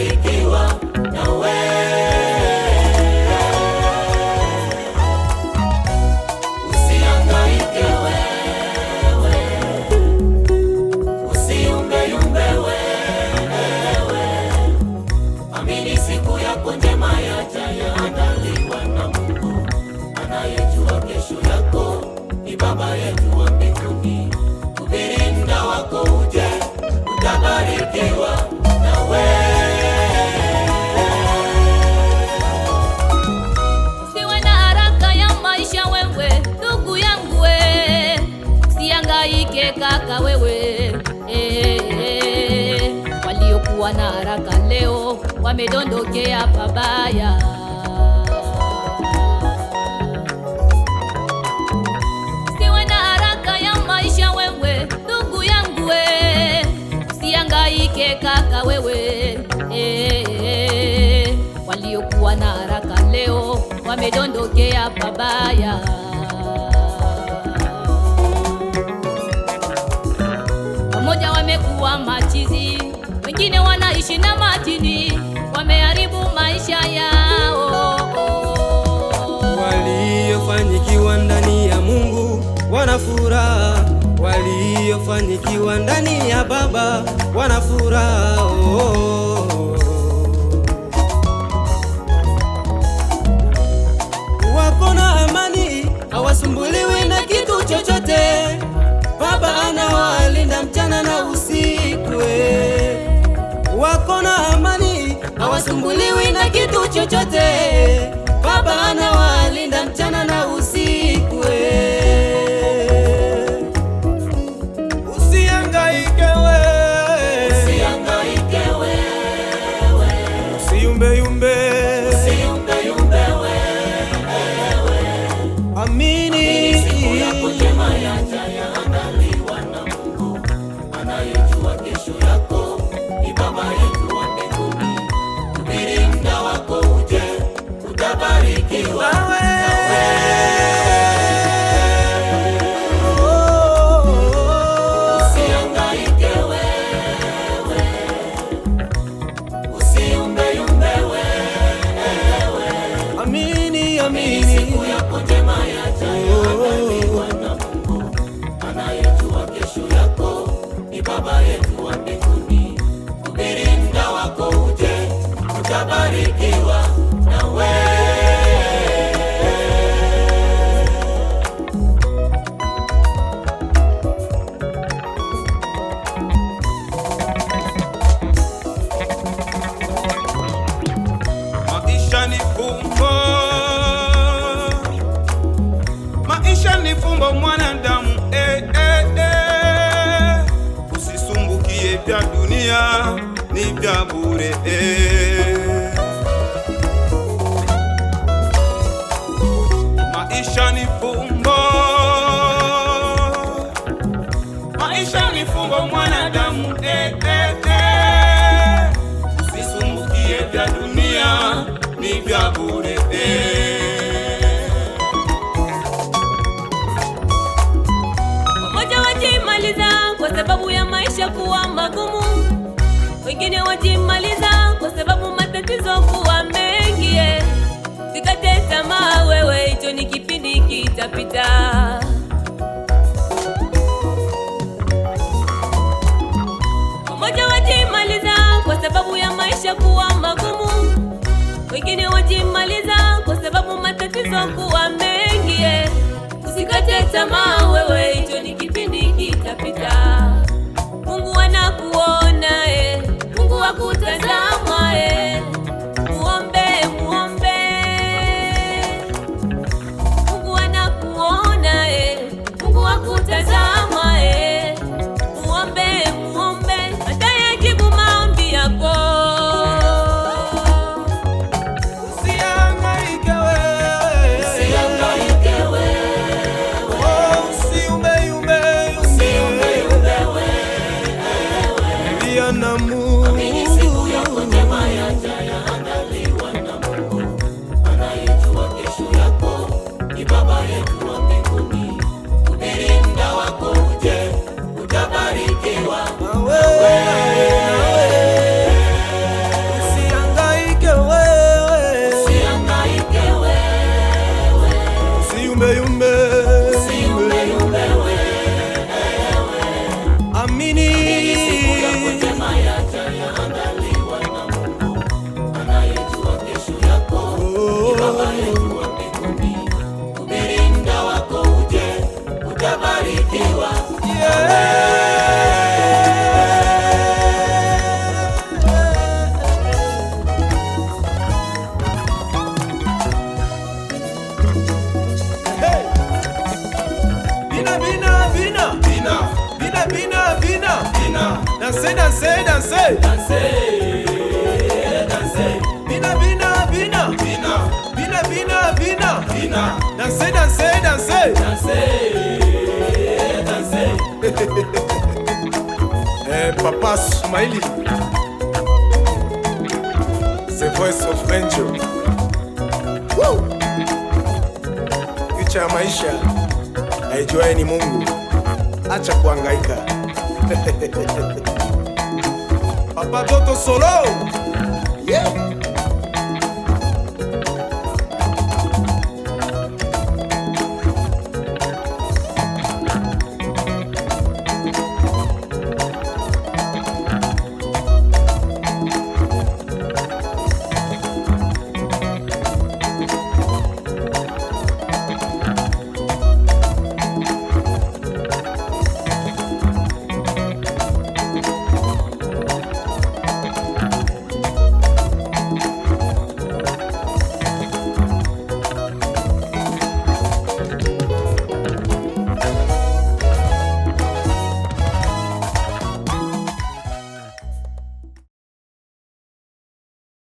utabarikiwa na wewe. Usihangaike wewe, usiumbeyumbe wewe, amini siku yako njema yajaandaliwa na Mungu anayejua kesho yako, ni Baba yetu wa mbinguni. Subiri muda wako uje, utabarikiwa na wewe. Usiwe na haraka ya maisha wewe, ndugu yangu we, usihangaike kaka wewe. Waliokuwa na haraka leo wamedondokea pabaya. Usiwe na haraka ya maisha wewe, ndugu yangu we, usihangaike kaka wewe. Waliokuwa na haraka leo wamedondokea pabaya. Wamoja wamekuwa machizi, wengine wanaishi na majini, wameharibu maisha yao. Waliofanikiwa ndani ya Mungu wana furaha, waliofanikiwa ndani ya Baba wana furaha. Wako na amani, hawasumbuliwi na kitu chochote. Baba anawalinda mchana na usiku. Wako na amani, hawasumbuliwi na kitu chochote. Baba anawalinda mchana na usiku. Usihangaike wewe, Usihangaike wewe, usiumbeyumbe, usiumbeyumbe wewe, amini siku yako njema yajaandaliwa na Mungu anayejua kesho yako, ni Baba yetu wa mbinguni. Subiri muda wako uje, utabarikiwa na wewe. Usihangaike wewe, usiumbeyumbe wewe, amini, amini. siku yako njema yajaandaliwa na Mungu anayejua kesho yako, ni Baba yetu wa mbinguni. Subiri muda wako uje, utabarikiwa na wewe. Maisha ni fumbo, maisha ni fumbo mwanadamu, usisumbukie vya dunia, ni vya bure. Maisha ni fumbo, maisha ni fumbo mwanadamu, usisumbukie vya dunia, ni vya bure. Wamoja wajimaliza kwa sababu ya maisha kuwa magumu, wengine wajimaliza kwa sababu matatizo kuwa mengi. Sikate tamaa wewe, hicho ni kipindi kitapita. Wamoja wajimaliza kwa sababu ya maisha kuwa magumu, wengine wajimaliza kwa sababu matatizo kuwa mengi. Usikate tamaa wewe, hicho ni kipindi kitapita. Mungu anakuona, Mungu akutazama. Muombe, muombe. Mungu anakuona, Mungu akutazama. Muombe, muombe, atayajibu maombi yako. Usihangaike wewe, Usihangaike wewe, usiumbeyumbe, usiumbeyumbe wewe, lia na Mungu. siku yako Danser, danser, danser. Danser, danser. Bina, bina, bina. Bina, Bina, bina, bina. bina. Danser, danser, danser. Danser, danser. Papa Sumaili, The Voice of Angel. Woo! Kicha ya maisha aijuaye ni Mungu, acha kuhangaika. Papa Toto Solo.